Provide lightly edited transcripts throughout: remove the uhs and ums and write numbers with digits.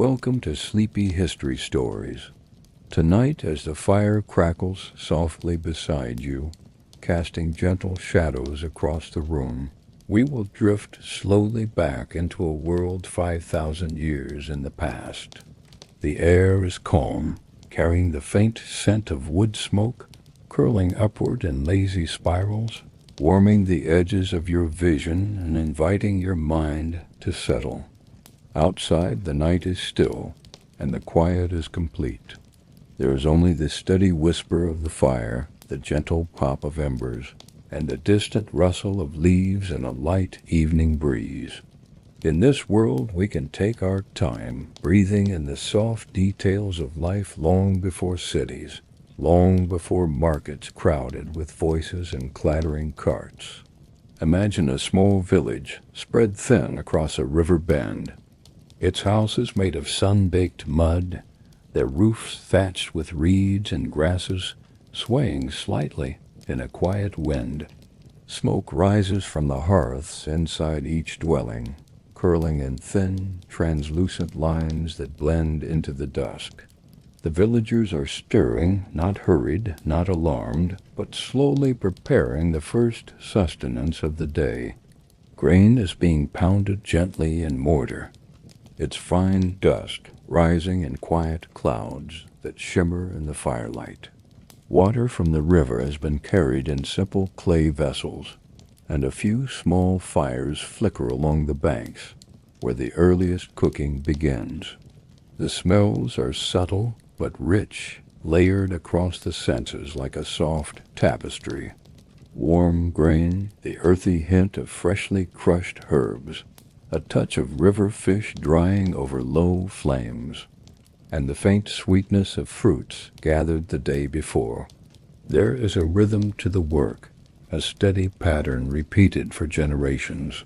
Welcome to Sleepy History Stories. Tonight, as the fire crackles softly beside you, casting gentle shadows across the room, we will drift slowly back into a world 5,000 years in the past. The air is calm, carrying the faint scent of wood smoke, curling upward in lazy spirals, warming the edges of your vision and inviting your mind to settle. Outside, the night is still, and the quiet is complete. There is only the steady whisper of the fire, the gentle pop of embers, and the distant rustle of leaves in a light evening breeze. In this world, we can take our time, breathing in the soft details of life long before cities, long before markets crowded with voices and clattering carts. Imagine a small village spread thin across a river bend. Its houses made of sun-baked mud, their roofs thatched with reeds and grasses, swaying slightly in a quiet wind. Smoke rises from the hearths inside each dwelling, curling in thin, translucent lines that blend into the dusk. The villagers are stirring, not hurried, not alarmed, but slowly preparing the first sustenance of the day. Grain is being pounded gently in mortar, its fine dust rising in quiet clouds that shimmer in the firelight. Water from the river has been carried in simple clay vessels, and a few small fires flicker along the banks, where the earliest cooking begins. The smells are subtle but rich, layered across the senses like a soft tapestry. Warm grain, the earthy hint of freshly crushed herbs, a touch of river fish drying over low flames, and the faint sweetness of fruits gathered the day before. There is a rhythm to the work, a steady pattern repeated for generations.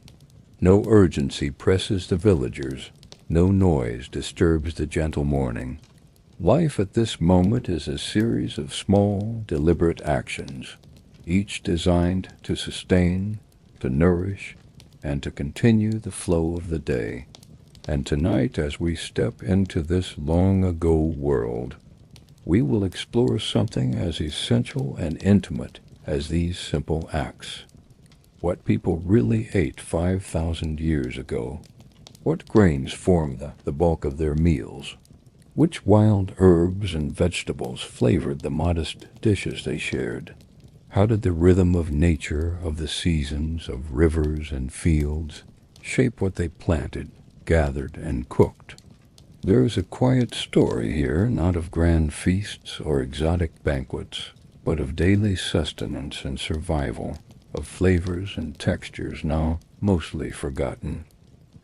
No urgency presses the villagers, no noise disturbs the gentle morning. Life at this moment is a series of small, deliberate actions, each designed to sustain, to nourish, and to continue the flow of the day. And tonight, as we step into this long-ago world, we will explore something as essential and intimate as these simple acts. What people really ate 5,000 years ago. What grains formed the bulk of their meals. Which wild herbs and vegetables flavored the modest dishes they shared. How did the rhythm of nature, of the seasons, of rivers and fields, shape what they planted, gathered, and cooked? There is a quiet story here, not of grand feasts or exotic banquets, but of daily sustenance and survival, of flavors and textures now mostly forgotten.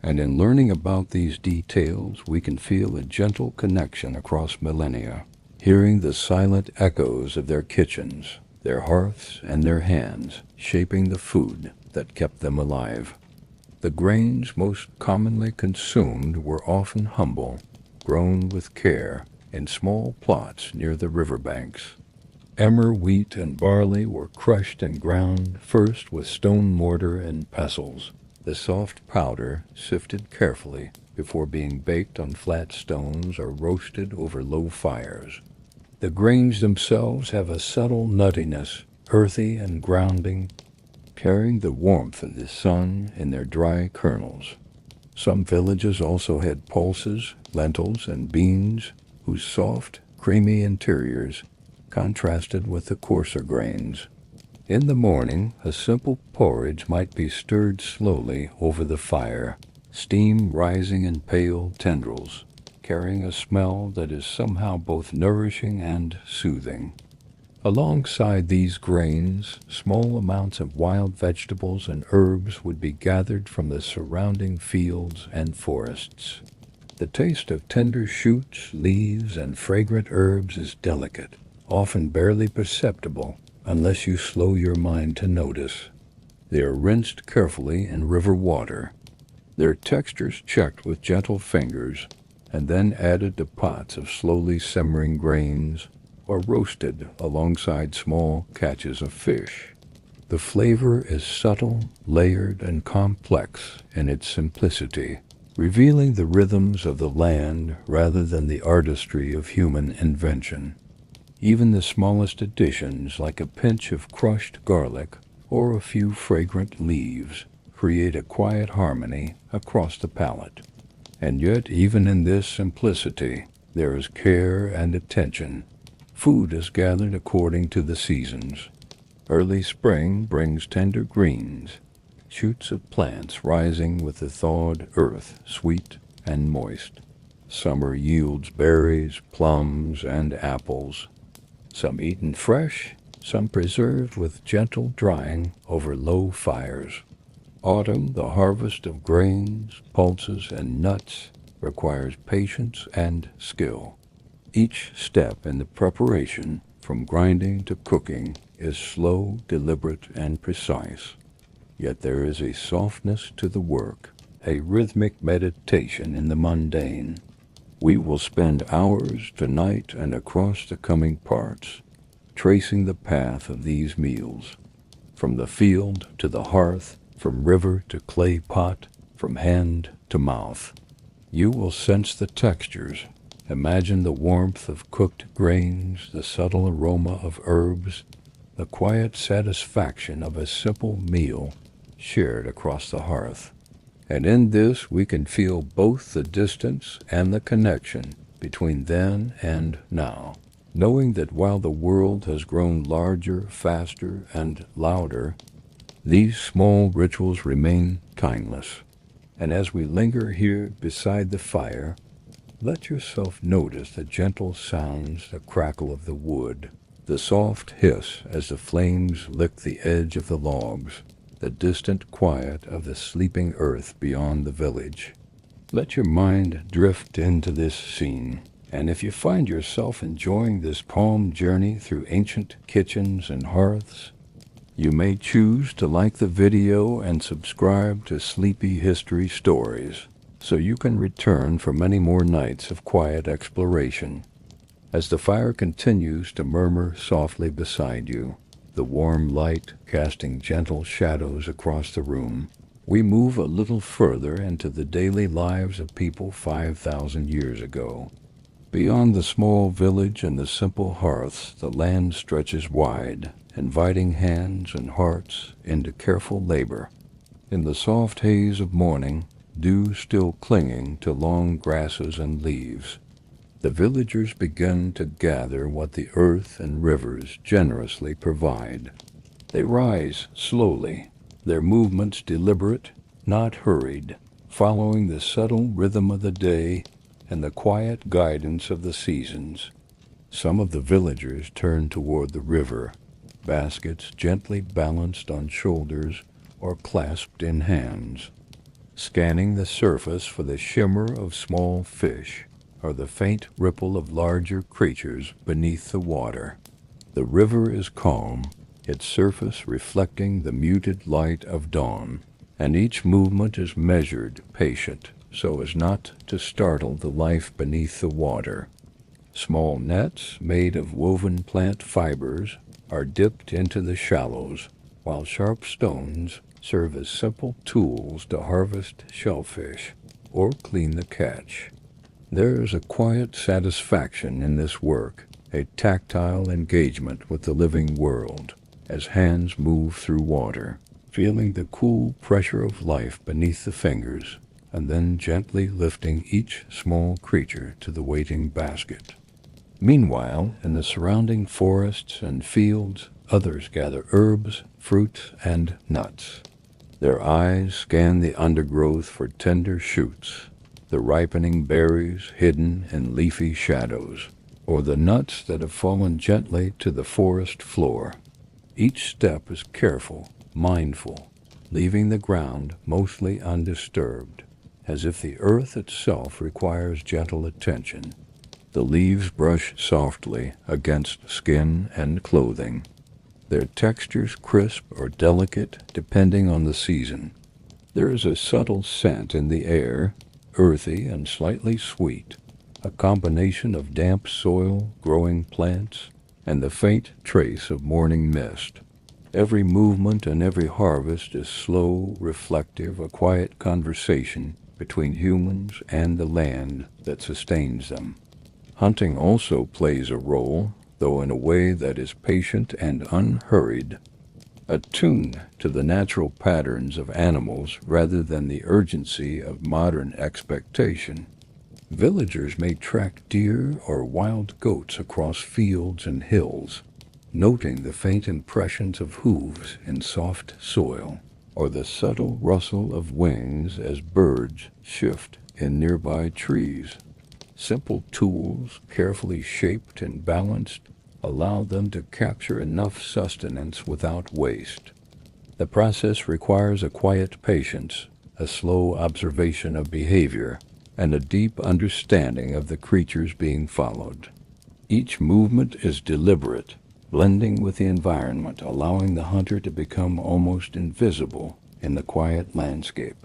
And in learning about these details, we can feel a gentle connection across millennia, hearing the silent echoes of their kitchens, their hearths and their hands, shaping the food that kept them alive. The grains most commonly consumed were often humble, grown with care in small plots near the riverbanks. Emmer wheat and barley were crushed and ground first with stone mortar and pestles, the soft powder sifted carefully before being baked on flat stones or roasted over low fires. The grains themselves have a subtle nuttiness, earthy and grounding, carrying the warmth of the sun in their dry kernels. Some villages also had pulses, lentils, and beans, whose soft, creamy interiors contrasted with the coarser grains. In the morning, a simple porridge might be stirred slowly over the fire, steam rising in pale tendrils, carrying a smell that is somehow both nourishing and soothing. Alongside these grains, small amounts of wild vegetables and herbs would be gathered from the surrounding fields and forests. The taste of tender shoots, leaves, and fragrant herbs is delicate, often barely perceptible unless you slow your mind to notice. They are rinsed carefully in river water, their textures checked with gentle fingers, and then added to pots of slowly simmering grains or roasted alongside small catches of fish. The flavor is subtle, layered, and complex in its simplicity, revealing the rhythms of the land rather than the artistry of human invention. Even the smallest additions, like a pinch of crushed garlic or a few fragrant leaves, create a quiet harmony across the palate. And yet, even in this simplicity, there is care and attention. Food is gathered according to the seasons. Early spring brings tender greens, shoots of plants rising with the thawed earth, sweet and moist. Summer yields berries, plums, and apples, some eaten fresh, some preserved with gentle drying over low fires. Autumn, the harvest of grains, pulses, and nuts, requires patience and skill. Each step in the preparation, from grinding to cooking, is slow, deliberate, and precise. Yet there is a softness to the work, a rhythmic meditation in the mundane. We will spend hours tonight and across the coming parts, tracing the path of these meals, from the field to the hearth, from river to clay pot, from hand to mouth. You will sense the textures, imagine the warmth of cooked grains, the subtle aroma of herbs, the quiet satisfaction of a simple meal shared across the hearth. And in this we can feel both the distance and the connection between then and now, knowing that while the world has grown larger, faster, and louder, these small rituals remain timeless. And as we linger here beside the fire, let yourself notice the gentle sounds, the crackle of the wood, the soft hiss as the flames lick the edge of the logs, the distant quiet of the sleeping earth beyond the village. Let your mind drift into this scene, and if you find yourself enjoying this calm journey through ancient kitchens and hearths, you may choose to like the video and subscribe to Sleepy History Stories, so you can return for many more nights of quiet exploration. As the fire continues to murmur softly beside you, the warm light casting gentle shadows across the room, we move a little further into the daily lives of people 5,000 years ago. Beyond the small village and the simple hearths, the land stretches wide, inviting hands and hearts into careful labor. In the soft haze of morning, dew still clinging to long grasses and leaves, the villagers begin to gather what the earth and rivers generously provide. They rise slowly, their movements deliberate, not hurried, following the subtle rhythm of the day and the quiet guidance of the seasons. Some of the villagers turn toward the river, baskets gently balanced on shoulders or clasped in hands, scanning the surface for the shimmer of small fish or the faint ripple of larger creatures beneath the water. The river is calm, its surface reflecting the muted light of dawn, and each movement is measured, patient, so as not to startle the life beneath the water. Small nets made of woven plant fibers are dipped into the shallows, while sharp stones serve as simple tools to harvest shellfish or clean the catch. There is a quiet satisfaction in this work, a tactile engagement with the living world, as hands move through water, feeling the cool pressure of life beneath the fingers, and then gently lifting each small creature to the waiting basket. Meanwhile, in the surrounding forests and fields, others gather herbs, fruits, and nuts. Their eyes scan the undergrowth for tender shoots, the ripening berries hidden in leafy shadows, or the nuts that have fallen gently to the forest floor. Each step is careful, mindful, leaving the ground mostly undisturbed, as if the earth itself requires gentle attention. The leaves brush softly against skin and clothing, their textures crisp or delicate depending on the season. There is a subtle scent in the air, earthy and slightly sweet, a combination of damp soil, growing plants, and the faint trace of morning mist. Every movement and every harvest is slow, reflective, a quiet conversation between humans and the land that sustains them. Hunting also plays a role, though in a way that is patient and unhurried, attuned to the natural patterns of animals rather than the urgency of modern expectation. Villagers may track deer or wild goats across fields and hills, noting the faint impressions of hooves in soft soil, or the subtle rustle of wings as birds shift in nearby trees. Simple tools, carefully shaped and balanced, allow them to capture enough sustenance without waste. The process requires a quiet patience, a slow observation of behavior, and a deep understanding of the creatures being followed. Each movement is deliberate, blending with the environment, allowing the hunter to become almost invisible in the quiet landscape.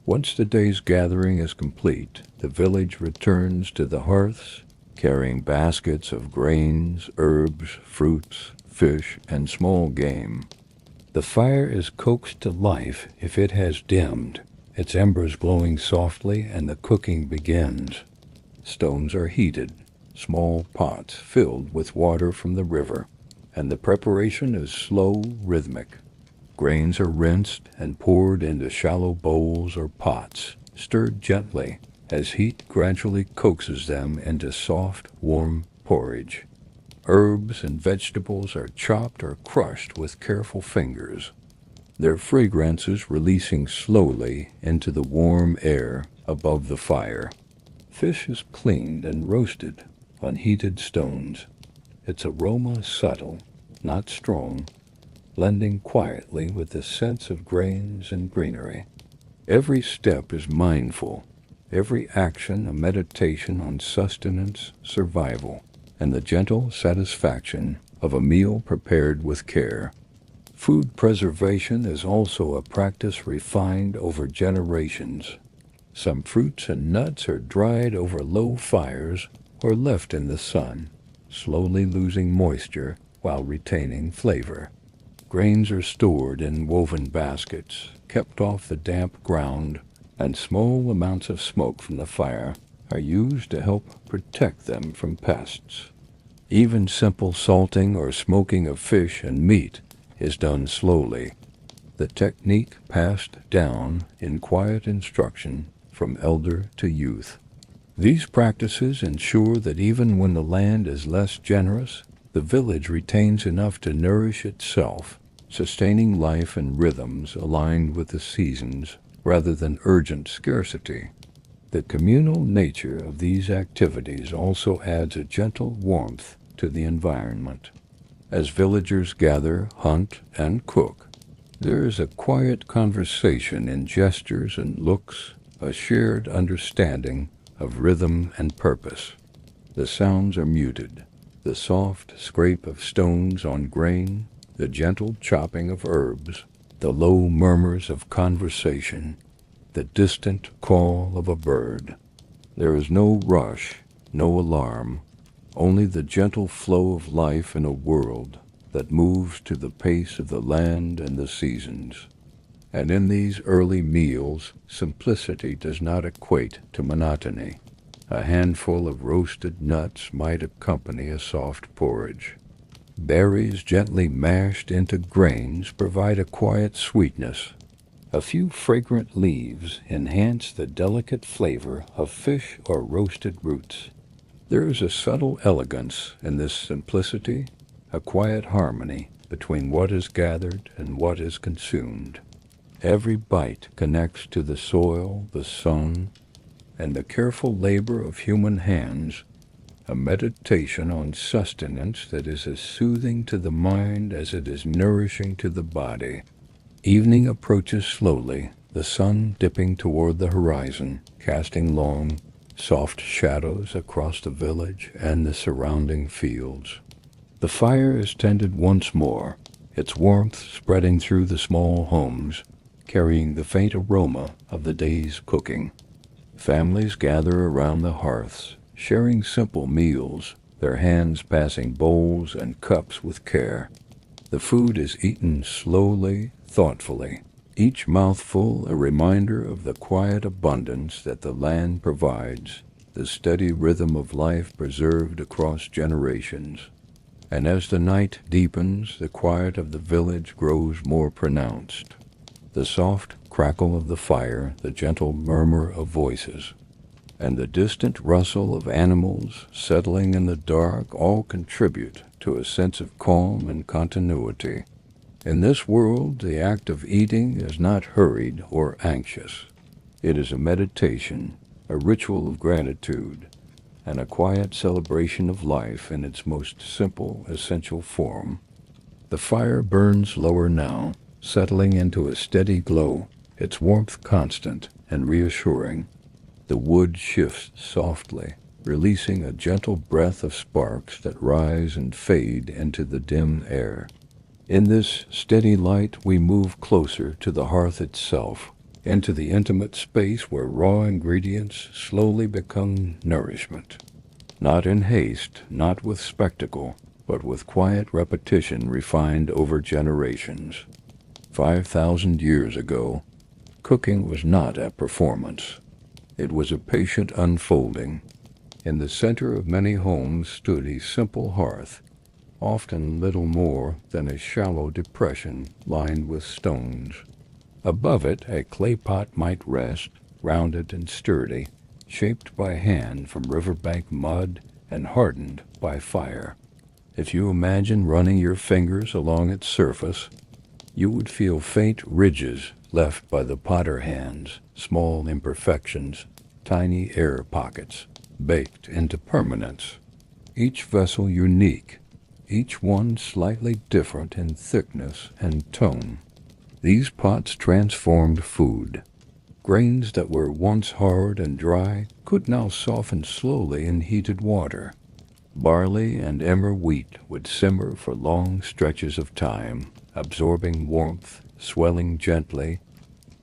Once the day's gathering is complete, the village returns to the hearths, carrying baskets of grains, herbs, fruits, fish, and small game. The fire is coaxed to life if it has dimmed, its embers glowing softly, and the cooking begins. Stones are heated, small pots filled with water from the river, and the preparation is slow, rhythmic. Grains are rinsed and poured into shallow bowls or pots, stirred gently as heat gradually coaxes them into soft, warm porridge. Herbs and vegetables are chopped or crushed with careful fingers, their fragrances releasing slowly into the warm air above the fire. Fish is cleaned and roasted on heated stones, its aroma subtle, not strong, blending quietly with the scents of grains and greenery. Every step is mindful, every action a meditation on sustenance, survival, and the gentle satisfaction of a meal prepared with care. Food preservation is also a practice refined over generations. Some fruits and nuts are dried over low fires or left in the sun, slowly losing moisture while retaining flavor. Grains are stored in woven baskets, kept off the damp ground, and small amounts of smoke from the fire are used to help protect them from pests. Even simple salting or smoking of fish and meat is done slowly, the technique passed down in quiet instruction from elder to youth. These practices ensure that even when the land is less generous, the village retains enough to nourish itself, sustaining life in rhythms aligned with the seasons rather than urgent scarcity. The communal nature of these activities also adds a gentle warmth to the environment. As villagers gather, hunt, and cook, there is a quiet conversation in gestures and looks, a shared understanding of rhythm and purpose. The sounds are muted, the soft scrape of stones on grain, the gentle chopping of herbs, the low murmurs of conversation, the distant call of a bird. There is no rush, no alarm, only the gentle flow of life in a world that moves to the pace of the land and the seasons. And in these early meals, simplicity does not equate to monotony. A handful of roasted nuts might accompany a soft porridge. Berries gently mashed into grains provide a quiet sweetness. A few fragrant leaves enhance the delicate flavor of fish or roasted roots. There is a subtle elegance in this simplicity, a quiet harmony between what is gathered and what is consumed. Every bite connects to the soil, the sun, and the careful labor of human hands, a meditation on sustenance that is as soothing to the mind as it is nourishing to the body. Evening approaches slowly, the sun dipping toward the horizon, casting long, soft shadows across the village and the surrounding fields. The fire is tended once more, its warmth spreading through the small homes, carrying the faint aroma of the day's cooking. Families gather around the hearths, sharing simple meals, their hands passing bowls and cups with care. The food is eaten slowly, thoughtfully, each mouthful a reminder of the quiet abundance that the land provides, the steady rhythm of life preserved across generations. And as the night deepens, the quiet of the village grows more pronounced. The soft crackle of the fire, the gentle murmur of voices, and the distant rustle of animals settling in the dark all contribute to a sense of calm and continuity. In this world, the act of eating is not hurried or anxious. It is a meditation, a ritual of gratitude, and a quiet celebration of life in its most simple, essential form. The fire burns lower now, settling into a steady glow, its warmth constant and reassuring. The wood shifts softly, releasing a gentle breath of sparks that rise and fade into the dim air. In this steady light, we move closer to the hearth itself, into the intimate space where raw ingredients slowly become nourishment. Not in haste, not with spectacle, but with quiet repetition refined over generations. 5,000 years ago, cooking was not a performance. It was a patient unfolding. In the center of many homes stood a simple hearth, often little more than a shallow depression lined with stones. Above it a clay pot might rest, rounded and sturdy, shaped by hand from riverbank mud and hardened by fire. If you imagine running your fingers along its surface, you would feel faint ridges left by the potter hands, small imperfections, tiny air pockets, baked into permanence. Each vessel unique, each one slightly different in thickness and tone. These pots transformed food. Grains that were once hard and dry could now soften slowly in heated water. Barley and emmer wheat would simmer for long stretches of time, absorbing warmth, swelling gently,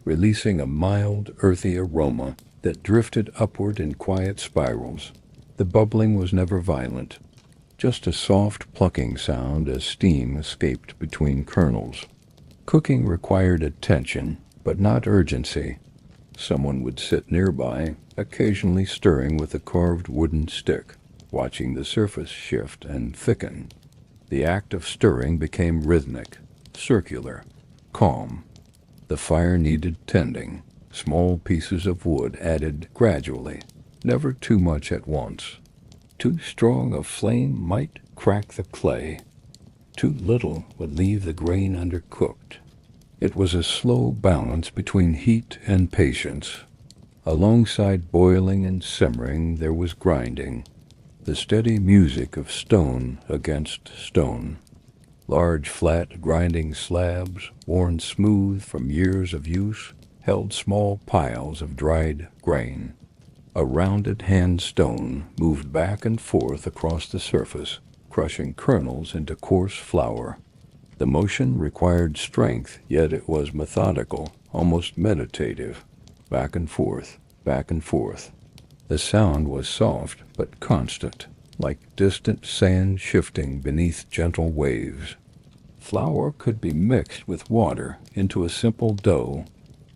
releasing a mild, earthy aroma that drifted upward in quiet spirals. The bubbling was never violent, just a soft plucking sound as steam escaped between kernels. Cooking required attention, but not urgency. Someone would sit nearby, occasionally stirring with a carved wooden stick, watching the surface shift and thicken. The act of stirring became rhythmic, circular, calm. The fire needed tending, small pieces of wood added gradually, never too much at once. Too strong a flame might crack the clay. Too little would leave the grain undercooked. It was a slow balance between heat and patience. Alongside boiling and simmering there was grinding, the steady music of stone against stone. Large flat grinding slabs, worn smooth from years of use, held small piles of dried grain. A rounded hand stone moved back and forth across the surface, crushing kernels into coarse flour. The motion required strength, yet it was methodical, almost meditative. Back and forth, back and forth. The sound was soft but constant, like distant sand shifting beneath gentle waves. Flour could be mixed with water into a simple dough,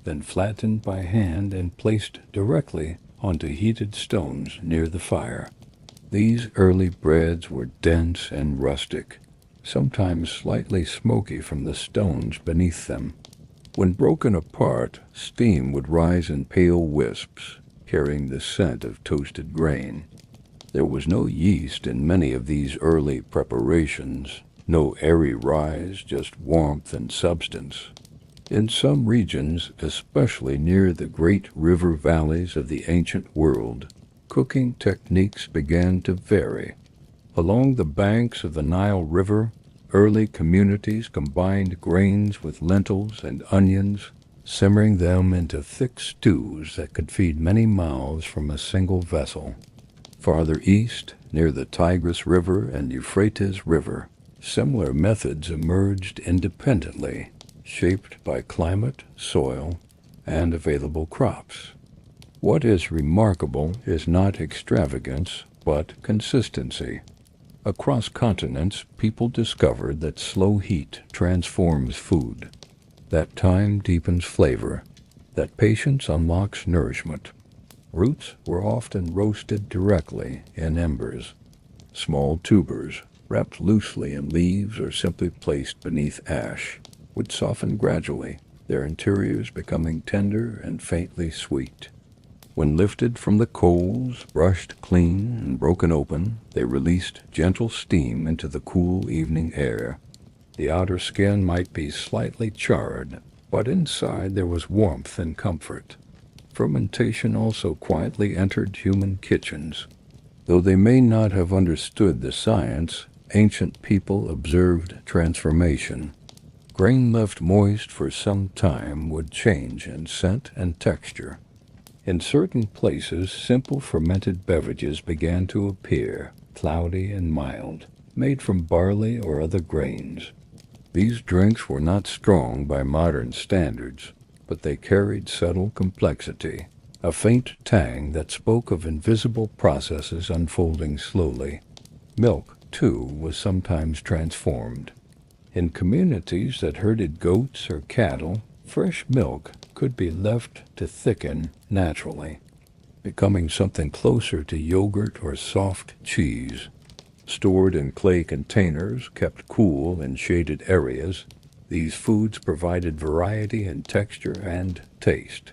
then flattened by hand and placed directly onto heated stones near the fire. These early breads were dense and rustic, sometimes slightly smoky from the stones beneath them. When broken apart, steam would rise in pale wisps, carrying the scent of toasted grain. There was no yeast in many of these early preparations, no airy rise, just warmth and substance. In some regions, especially near the great river valleys of the ancient world, cooking techniques began to vary. Along the banks of the Nile River, early communities combined grains with lentils and onions, simmering them into thick stews that could feed many mouths from a single vessel. Farther east, near the Tigris River and Euphrates River, similar methods emerged independently, shaped by climate, soil, and available crops. What is remarkable is not extravagance, but consistency. Across continents, people discovered that slow heat transforms food. That time deepens flavor. That patience unlocks nourishment. Roots were often roasted directly in embers. Small tubers, wrapped loosely in leaves or simply placed beneath ash, would soften gradually, their interiors becoming tender and faintly sweet. When lifted from the coals, brushed clean and broken open, they released gentle steam into the cool evening air. The outer skin might be slightly charred, but inside there was warmth and comfort. Fermentation also quietly entered human kitchens. Though they may not have understood the science, ancient people observed transformation. Grain left moist for some time would change in scent and texture. In certain places, simple fermented beverages began to appear, cloudy and mild, made from barley or other grains. These drinks were not strong by modern standards, but they carried subtle complexity, a faint tang that spoke of invisible processes unfolding slowly. Milk, too, was sometimes transformed. In communities that herded goats or cattle, fresh milk could be left to thicken naturally, becoming something closer to yogurt or soft cheese. Stored in clay containers, kept cool in shaded areas, these foods provided variety in texture and taste.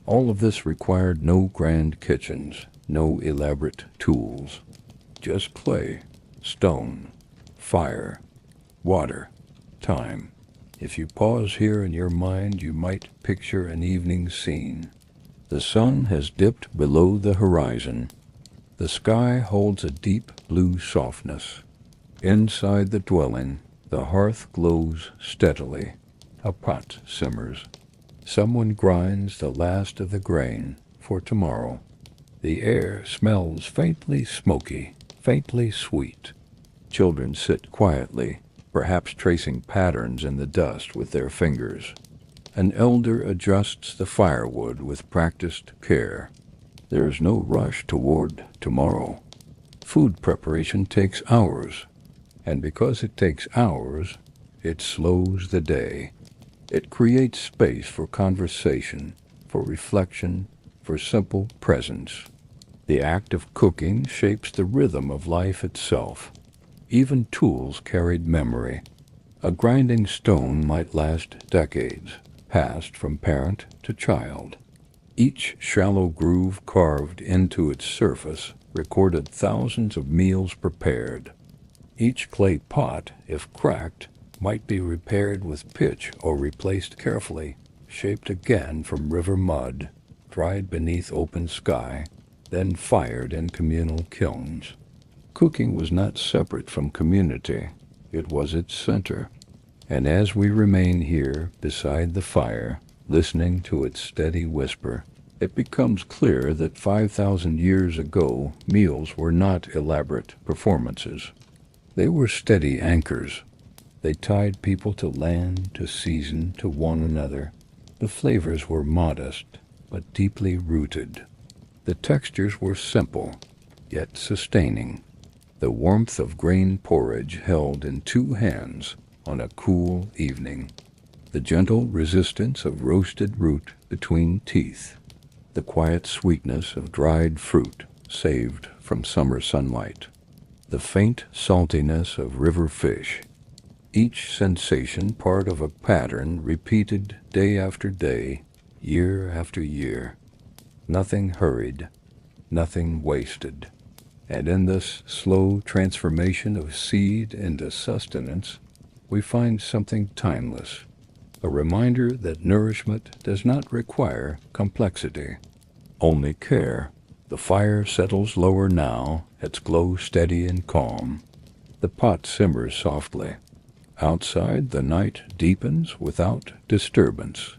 All of this required no grand kitchens, no elaborate tools. Just clay, stone, fire, water, time. If you pause here in your mind, you might picture an evening scene. The sun has dipped below the horizon. The sky holds a deep blue softness. Inside the dwelling, the hearth glows steadily. A pot simmers. Someone grinds the last of the grain for tomorrow. The air smells faintly smoky, faintly sweet. Children sit quietly, perhaps tracing patterns in the dust with their fingers. An elder adjusts the firewood with practiced care. There is no rush toward tomorrow. Food preparation takes hours, and because it takes hours, it slows the day. It creates space for conversation, for reflection, for simple presence. The act of cooking shapes the rhythm of life itself. Even tools carried memory. A grinding stone might last decades, passed from parent to child. Each shallow groove carved into its surface recorded thousands of meals prepared. Each clay pot, if cracked, might be repaired with pitch or replaced carefully, shaped again from river mud, dried beneath open sky, then fired in communal kilns. Cooking was not separate from community. It was its center. And as we remain here beside the fire, listening to its steady whisper, it becomes clear that 5,000 years ago, meals were not elaborate performances. They were steady anchors. They tied people to land, to season, to one another. The flavors were modest, but deeply rooted. The textures were simple, yet sustaining. The warmth of grain porridge held in two hands on a cool evening. The gentle resistance of roasted root between teeth. The quiet sweetness of dried fruit saved from summer sunlight. The faint saltiness of river fish. Each sensation part of a pattern repeated day after day, year after year. Nothing hurried, nothing wasted. And in this slow transformation of seed into sustenance, we find something timeless, a reminder that nourishment does not require complexity, only care. The fire settles lower now, its glow steady and calm. The pot simmers softly. Outside, the night deepens without disturbance.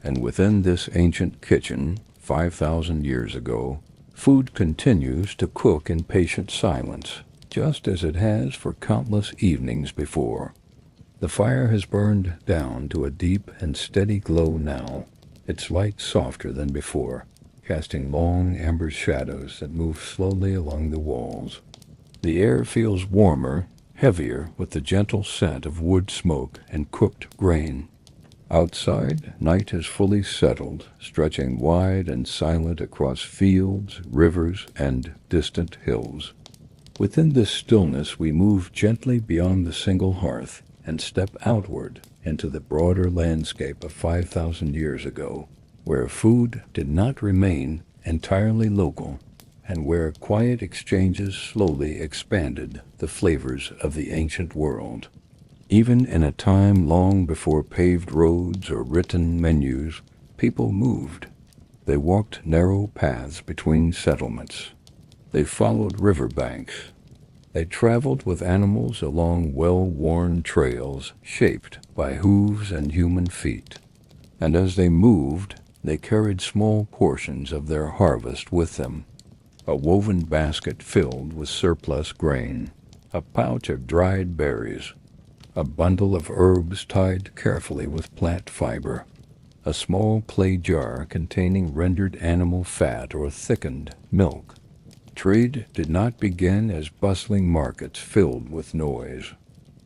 And within this ancient kitchen, 5,000 years ago, food continues to cook in patient silence, just as it has for countless evenings before. The fire has burned down to a deep and steady glow now, its light softer than before, casting long amber shadows that move slowly along the walls. The air feels warmer, heavier with the gentle scent of wood smoke and cooked grain. Outside, night has fully settled, stretching wide and silent across fields, rivers, and distant hills. Within this stillness we move gently beyond the single hearth and step outward into the broader landscape of 5,000 years ago, where food did not remain entirely local, and where quiet exchanges slowly expanded the flavors of the ancient world. Even in a time long before paved roads or written menus, people moved. They walked narrow paths between settlements. They followed riverbanks. They traveled with animals along well-worn trails shaped by hooves and human feet. And as they moved, they carried small portions of their harvest with them. A woven basket filled with surplus grain, a pouch of dried berries, a bundle of herbs tied carefully with plant fiber, a small clay jar containing rendered animal fat or thickened milk. Trade did not begin as bustling markets filled with noise.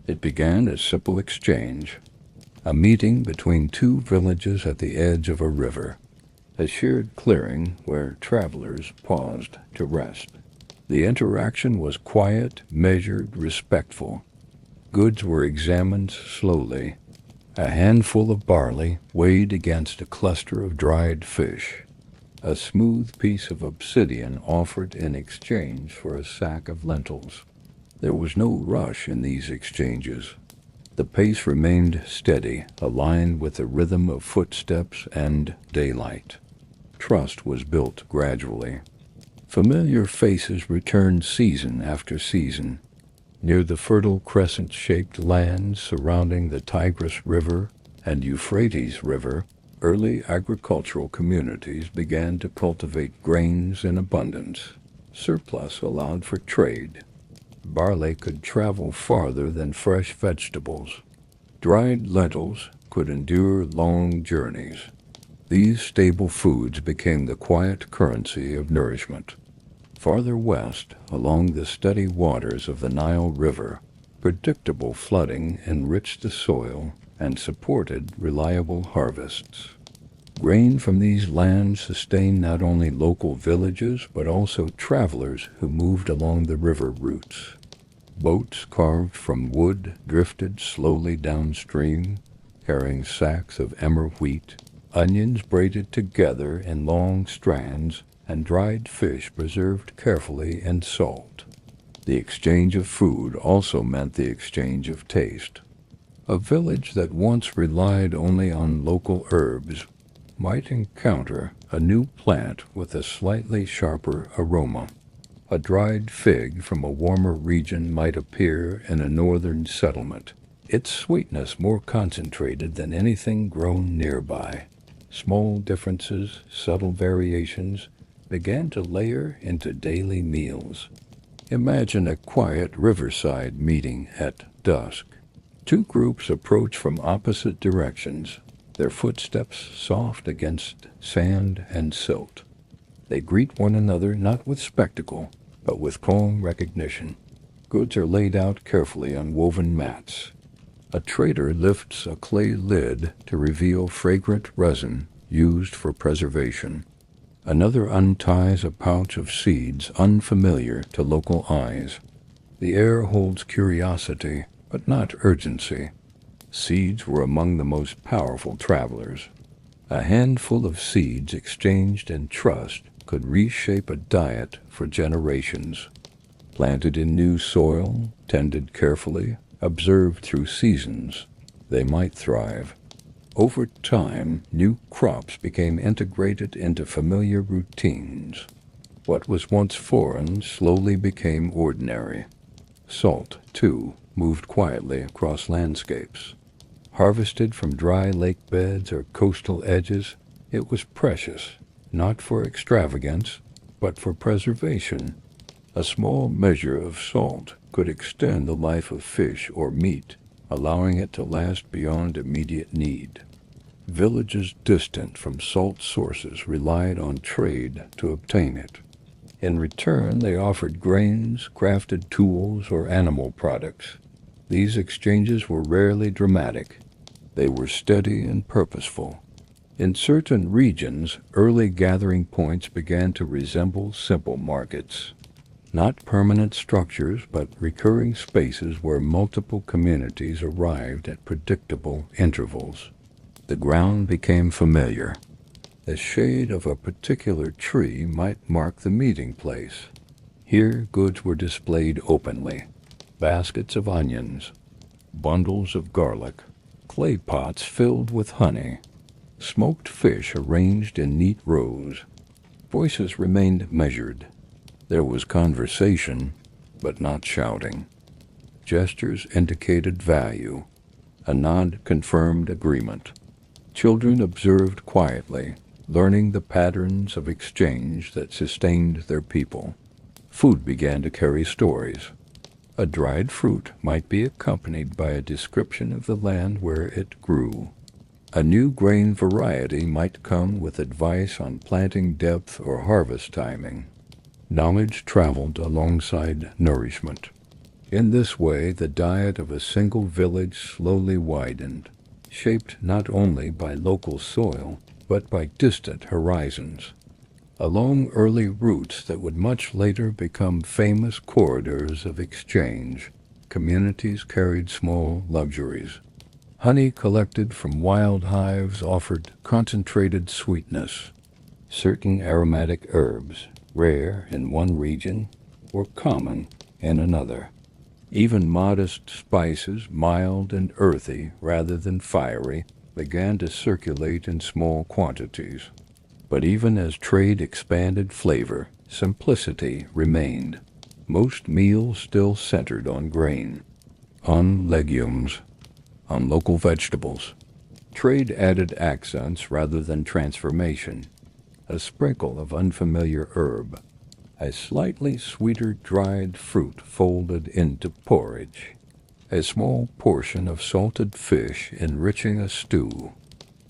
It began as simple exchange, a meeting between two villages at the edge of a river, a shared clearing where travelers paused to rest. The interaction was quiet, measured, respectful. Goods were examined slowly. A handful of barley weighed against a cluster of dried fish. A smooth piece of obsidian offered in exchange for a sack of lentils. There was no rush in these exchanges. The pace remained steady, aligned with the rhythm of footsteps and daylight. Trust was built gradually. Familiar faces returned season after season. Near the fertile crescent-shaped lands surrounding the Tigris River and Euphrates River, early agricultural communities began to cultivate grains in abundance. Surplus allowed for trade. Barley could travel farther than fresh vegetables. Dried lentils could endure long journeys. These stable foods became the quiet currency of nourishment. Farther west, along the steady waters of the Nile River, predictable flooding enriched the soil and supported reliable harvests. Grain from these lands sustained not only local villages but also travelers who moved along the river routes. Boats carved from wood drifted slowly downstream, carrying sacks of emmer wheat, onions braided together in long strands, and dried fish preserved carefully in salt. The exchange of food also meant the exchange of taste. A village that once relied only on local herbs might encounter a new plant with a slightly sharper aroma. A dried fig from a warmer region might appear in a northern settlement, its sweetness more concentrated than anything grown nearby. Small differences, subtle variations, began to layer into daily meals. Imagine a quiet riverside meeting at dusk. Two groups approach from opposite directions, their footsteps soft against sand and silt. They greet one another not with spectacle, but with calm recognition. Goods are laid out carefully on woven mats. A trader lifts a clay lid to reveal fragrant resin used for preservation. Another unties a pouch of seeds unfamiliar to local eyes. The air holds curiosity, but not urgency. Seeds were among the most powerful travelers. A handful of seeds exchanged in trust could reshape a diet for generations. Planted in new soil, tended carefully, observed through seasons, they might thrive. Over time, new crops became integrated into familiar routines. What was once foreign slowly became ordinary. Salt, too, moved quietly across landscapes. Harvested from dry lake beds or coastal edges, it was precious, not for extravagance, but for preservation. A small measure of salt could extend the life of fish or meat, allowing it to last beyond immediate need. Villages distant from salt sources relied on trade to obtain it. In return, they offered grains, crafted tools, or animal products. These exchanges were rarely dramatic. They were steady and purposeful. In certain regions, early gathering points began to resemble simple markets. Not permanent structures, but recurring spaces where multiple communities arrived at predictable intervals. The ground became familiar. The shade of a particular tree might mark the meeting place. Here goods were displayed openly. Baskets of onions, bundles of garlic, clay pots filled with honey, smoked fish arranged in neat rows. Voices remained measured. There was conversation, but not shouting. Gestures indicated value. A nod confirmed agreement. Children observed quietly, learning the patterns of exchange that sustained their people. Food began to carry stories. A dried fruit might be accompanied by a description of the land where it grew. A new grain variety might come with advice on planting depth or harvest timing. Knowledge traveled alongside nourishment. In this way, the diet of a single village slowly widened, shaped not only by local soil, but by distant horizons. Along early routes that would much later become famous corridors of exchange, communities carried small luxuries. Honey collected from wild hives offered concentrated sweetness. Certain aromatic herbs, rare in one region, were common in another. Even modest spices, mild and earthy rather than fiery, began to circulate in small quantities. But even as trade expanded flavor, simplicity remained. Most meals still centered on grain, on legumes, on local vegetables. Trade added accents rather than transformation. A sprinkle of unfamiliar herb, a slightly sweeter dried fruit folded into porridge, a small portion of salted fish enriching a stew.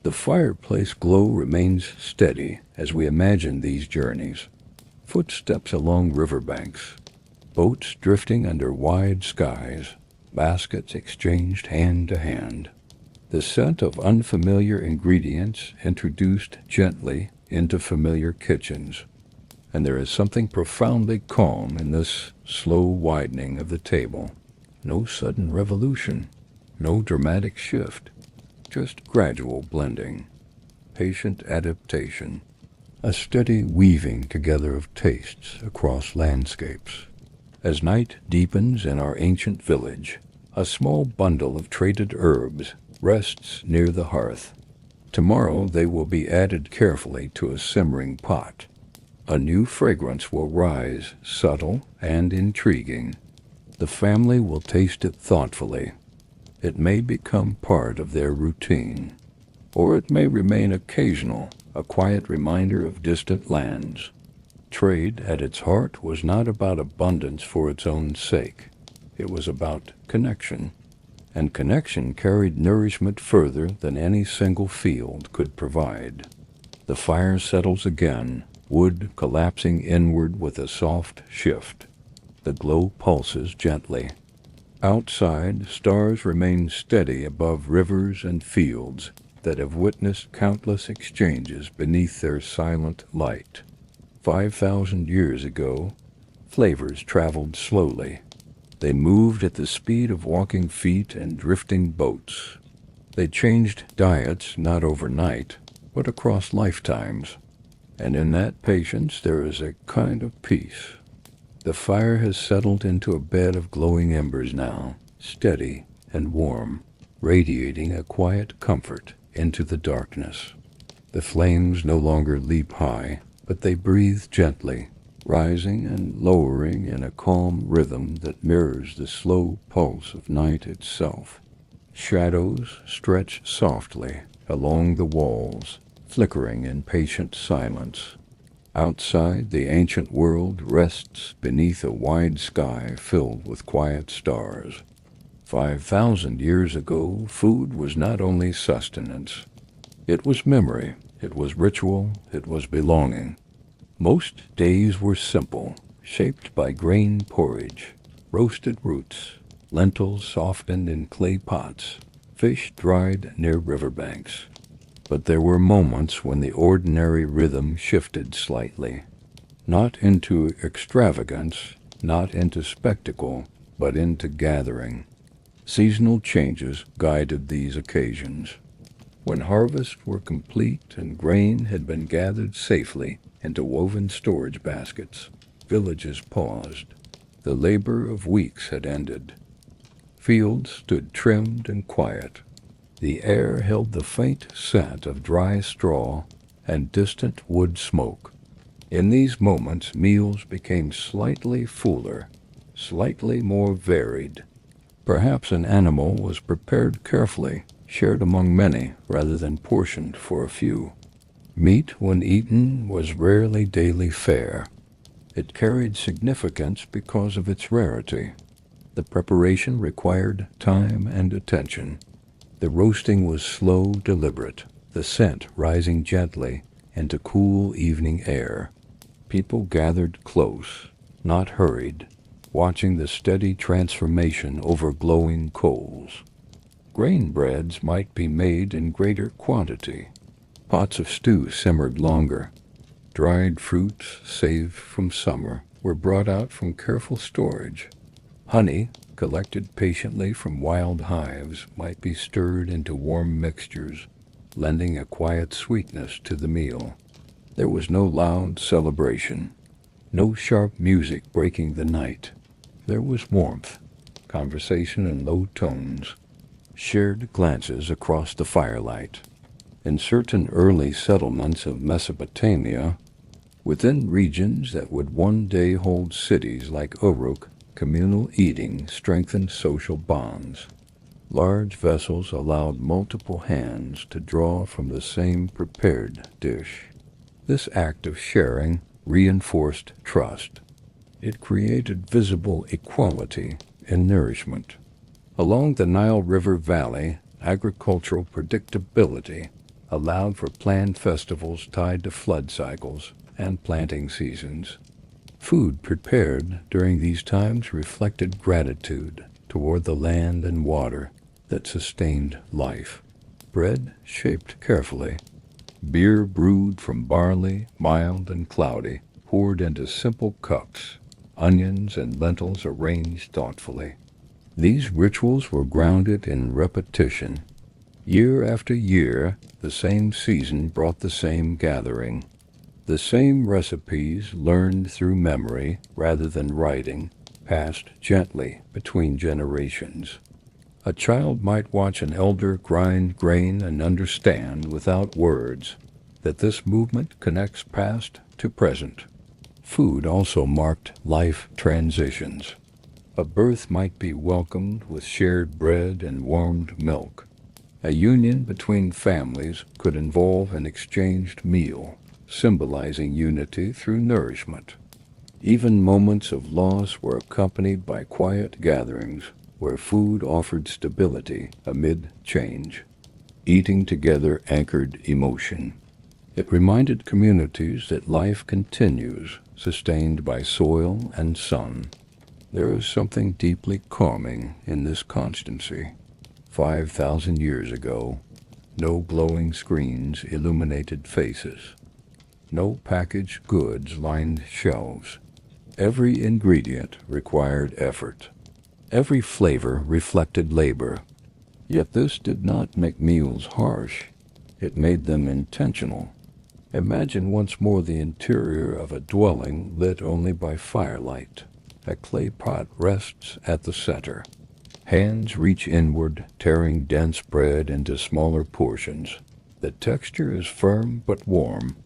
The fireplace glow remains steady as we imagine these journeys. Footsteps along riverbanks, boats drifting under wide skies, baskets exchanged hand to hand. The scent of unfamiliar ingredients introduced gently into familiar kitchens. And there is something profoundly calm in this slow widening of the table. No sudden revolution, no dramatic shift, just gradual blending, patient adaptation, a steady weaving together of tastes across landscapes. As night deepens in our ancient village, a small bundle of traded herbs rests near the hearth. Tomorrow they will be added carefully to a simmering pot. A new fragrance will rise, subtle and intriguing. The family will taste it thoughtfully. It may become part of their routine, or it may remain occasional, a quiet reminder of distant lands. Trade, at its heart, was not about abundance for its own sake. It was about connection, and connection carried nourishment further than any single field could provide. The fire settles again, wood collapsing inward with a soft shift. The glow pulses gently. Outside, stars remain steady above rivers and fields that have witnessed countless exchanges beneath their silent light. 5,000 years ago, flavors traveled slowly. They moved at the speed of walking feet and drifting boats. They changed diets not overnight, but across lifetimes. And in that patience there is a kind of peace. The fire has settled into a bed of glowing embers now, steady and warm, radiating a quiet comfort into the darkness. The flames no longer leap high, but they breathe gently, rising and lowering in a calm rhythm that mirrors the slow pulse of night itself. Shadows stretch softly along the walls, flickering in patient silence. Outside, the ancient world rests beneath a wide sky filled with quiet stars. 5,000 years ago, food was not only sustenance. It was memory, it was ritual, it was belonging. Most days were simple, shaped by grain porridge, roasted roots, lentils softened in clay pots, fish dried near riverbanks. But there were moments when the ordinary rhythm shifted slightly, not into extravagance, not into spectacle, but into gathering. Seasonal changes guided these occasions. When harvests were complete and grain had been gathered safely into woven storage baskets, villages paused. The labor of weeks had ended. Fields stood trimmed and quiet. The air held the faint scent of dry straw and distant wood smoke. In these moments, meals became slightly fuller, slightly more varied. Perhaps an animal was prepared carefully, shared among many rather than portioned for a few. Meat, when eaten, was rarely daily fare. It carried significance because of its rarity. The preparation required time and attention. The roasting was slow, deliberate, the scent rising gently into cool evening air. People gathered close, not hurried, watching the steady transformation over glowing coals. Grain breads might be made in greater quantity. Pots of stew simmered longer. Dried fruits, saved from summer, were brought out from careful storage. Honey, collected patiently from wild hives, might be stirred into warm mixtures, lending a quiet sweetness to the meal. There was no loud celebration, no sharp music breaking the night. There was warmth, conversation in low tones, shared glances across the firelight. In certain early settlements of Mesopotamia, within regions that would one day hold cities like Uruk, communal eating strengthened social bonds. Large vessels allowed multiple hands to draw from the same prepared dish. This act of sharing reinforced trust. It created visible equality in nourishment. Along the Nile River Valley, agricultural predictability allowed for planned festivals tied to flood cycles and planting seasons. Food prepared during these times reflected gratitude toward the land and water that sustained life. Bread shaped carefully. Beer brewed from barley, mild and cloudy, poured into simple cups. Onions and lentils arranged thoughtfully. These rituals were grounded in repetition. Year after year, the same season brought the same gathering. The same recipes, learned through memory rather than writing, passed gently between generations. A child might watch an elder grind grain and understand without words that this movement connects past to present. Food also marked life transitions. A birth might be welcomed with shared bread and warmed milk. A union between families could involve an exchanged meal, symbolizing unity through nourishment. Even moments of loss were accompanied by quiet gatherings where food offered stability amid change. Eating together anchored emotion. It reminded communities that life continues, sustained by soil and sun. There is something deeply calming in this constancy. 5,000 years ago, no glowing screens illuminated faces. No packaged goods lined shelves. Every ingredient required effort. Every flavor reflected labor. Yet this did not make meals harsh. It made them intentional. Imagine once more the interior of a dwelling lit only by firelight. A clay pot rests at the center. Hands reach inward, tearing dense bread into smaller portions. The texture is firm but warm.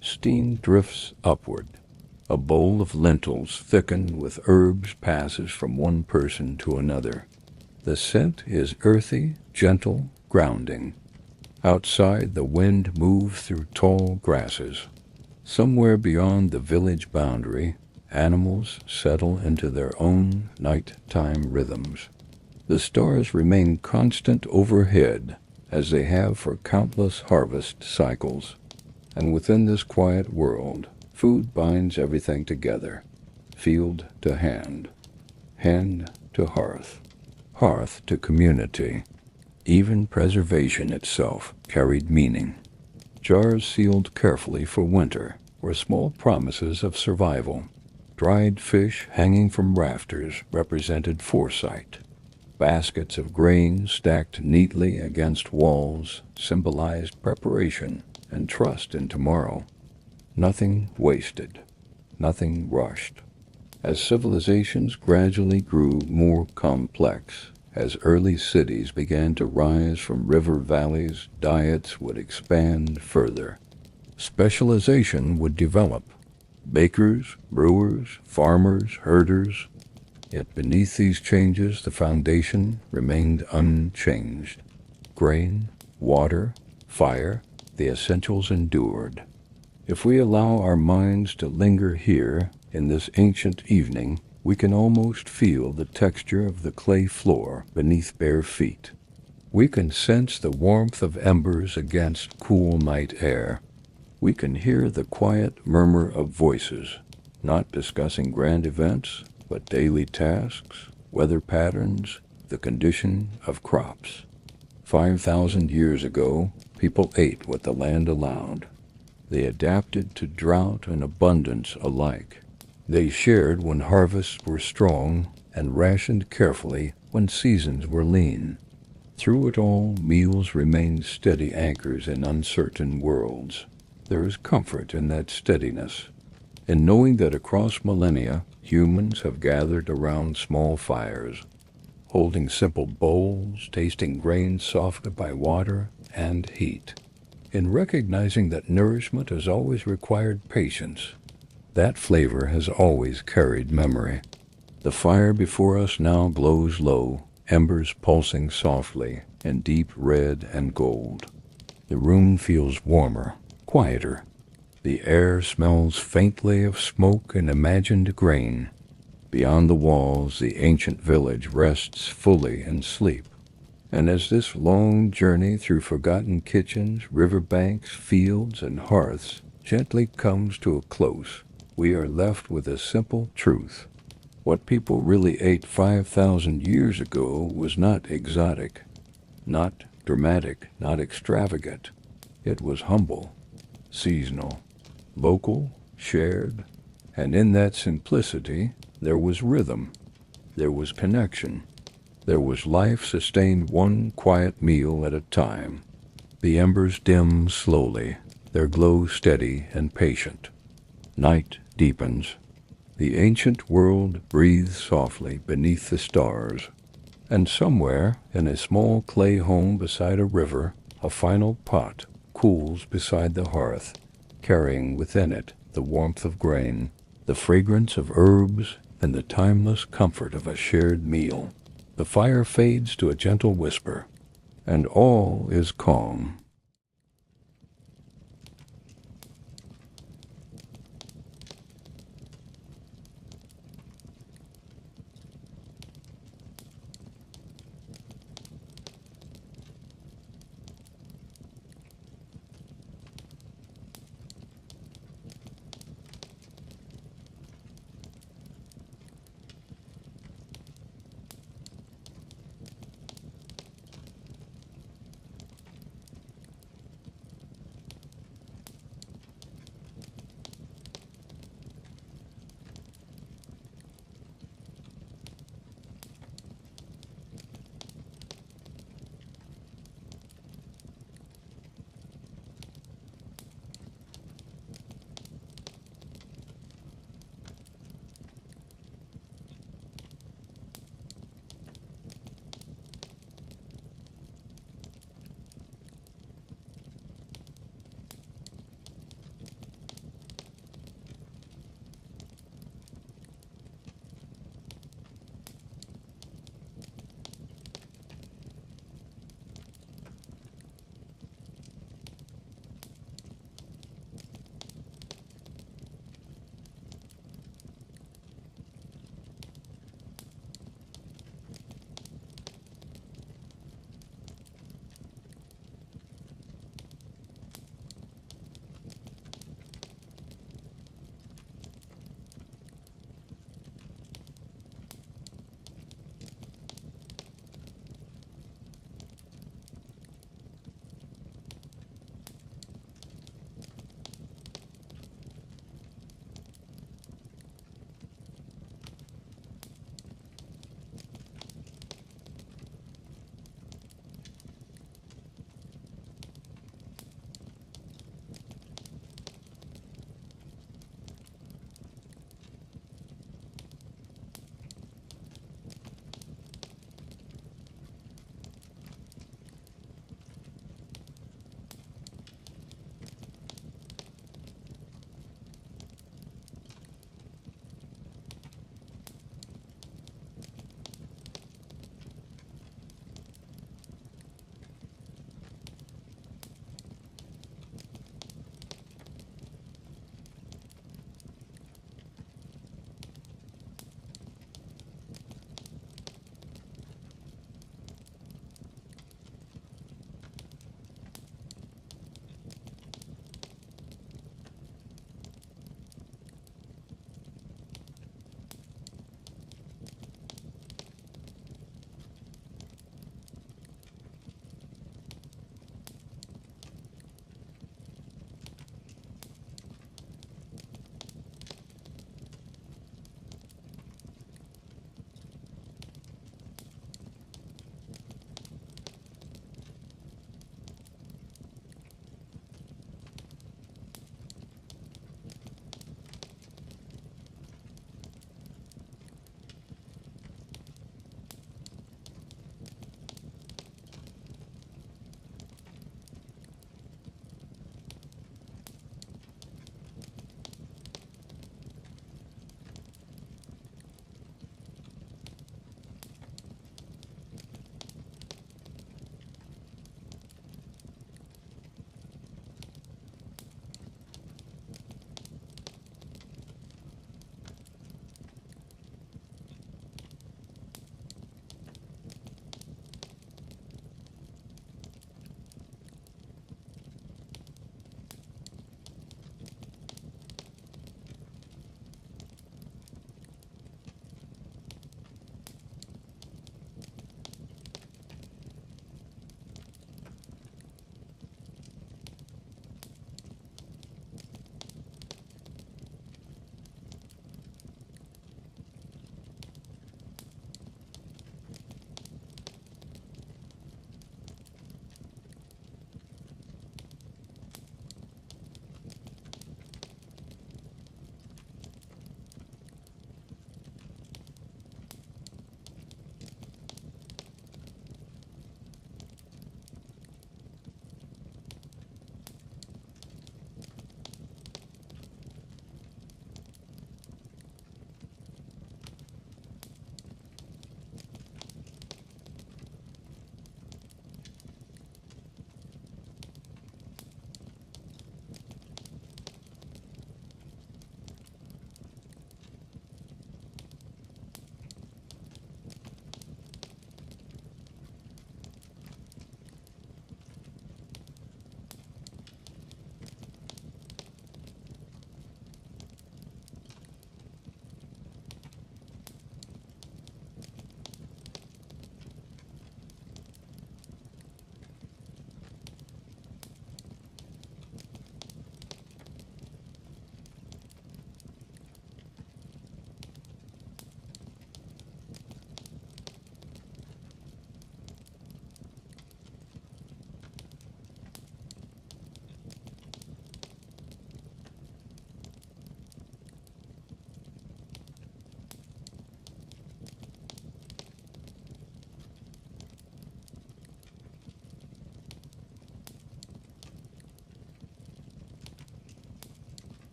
Steam drifts upward. A bowl of lentils thickened with herbs passes from one person to another. The scent is earthy, gentle, grounding. Outside, the wind moves through tall grasses. Somewhere beyond the village boundary, animals settle into their own nighttime rhythms. The stars remain constant overhead, as they have for countless harvest cycles. And within this quiet world, food binds everything together, field to hand to hearth, hearth to community. Even preservation itself carried meaning. Jars sealed carefully for winter were small promises of survival. Dried fish hanging from rafters represented foresight. Baskets of grain stacked neatly against walls symbolized preparation and trust in tomorrow. Nothing wasted, nothing rushed. As civilizations gradually grew more complex, as early cities began to rise from river valleys, diets would expand further. Specialization would develop. Bakers, brewers, farmers, herders. Yet beneath these changes, the foundation remained unchanged. Grain, water, fire, the essentials endured. If we allow our minds to linger here in this ancient evening, we can almost feel the texture of the clay floor beneath bare feet. We can sense the warmth of embers against cool night air. We can hear the quiet murmur of voices, not discussing grand events, but daily tasks, weather patterns, the condition of crops. 5,000 years ago, people ate what the land allowed. They adapted to drought and abundance alike. They shared when harvests were strong and rationed carefully when seasons were lean. Through it all, meals remained steady anchors in uncertain worlds. There is comfort in that steadiness, in knowing that across millennia, humans have gathered around small fires, holding simple bowls, tasting grain softened by water and heat. In recognizing that nourishment has always required patience, that flavor has always carried memory. The fire before us now glows low, embers pulsing softly in deep red and gold. The room feels warmer, quieter. The air smells faintly of smoke and imagined grain. Beyond the walls, the ancient village rests fully in sleep. And as this long journey through forgotten kitchens, riverbanks, fields, and hearths gently comes to a close, we are left with a simple truth. What people really ate 5,000 years ago was not exotic, not dramatic, not extravagant. It was humble, seasonal, local, shared, and in that simplicity there was rhythm, there was connection. There was life sustained one quiet meal at a time. The embers dim slowly, their glow steady and patient. Night deepens. The ancient world breathes softly beneath the stars. And somewhere, in a small clay home beside a river, a final pot cools beside the hearth, carrying within it the warmth of grain, the fragrance of herbs, and the timeless comfort of a shared meal. The fire fades to a gentle whisper, and all is calm.